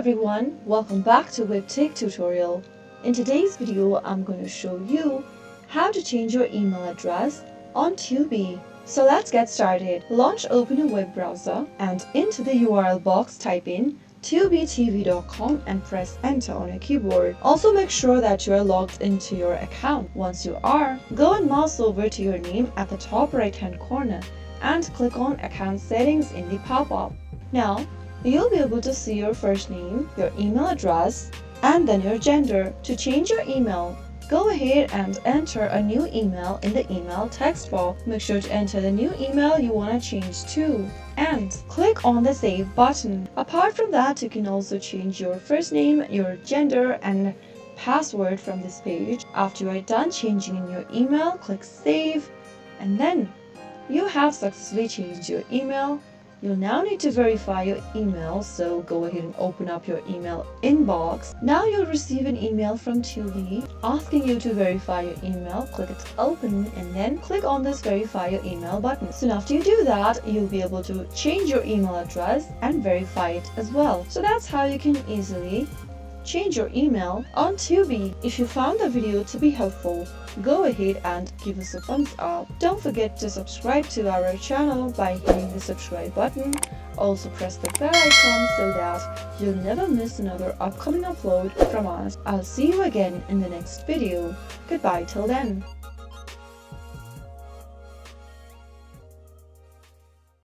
everyone, welcome back to Webtech Tutorial. In today's video, I'm going to show you how to change your email address on Tubi. So let's get started. Open a web browser and into the URL box type in tubitv.com and press enter on your keyboard. Also make sure that you are logged into your account. Once you are, go and mouse over to your name at the top right hand corner and click on account settings in the pop-up. Now, you'll be able to see your first name, your email address, and then your gender. To change your email, go ahead and enter a new email in the email text box. Make sure to enter the new email you want to change to and click on the save button. Apart from that, you can also change your first name, your gender, and password from this page. After you are done changing in your email, click save, and then you have successfully changed your email. You'll now need to verify your email, so go ahead and open up your email inbox. Now you'll receive an email from Tubi asking you to verify your email. Click it open and then click on this verify your email button. Soon after you do that, you'll be able to change your email address and verify it as well. So that's how you can easily change your email on Tubi. If you found the video to be helpful, go ahead and give us a thumbs up. Don't forget to subscribe to our channel by hitting the subscribe button. Also press the bell icon so that you'll never miss another upcoming upload from us. I'll see you again in the next video. Goodbye till then.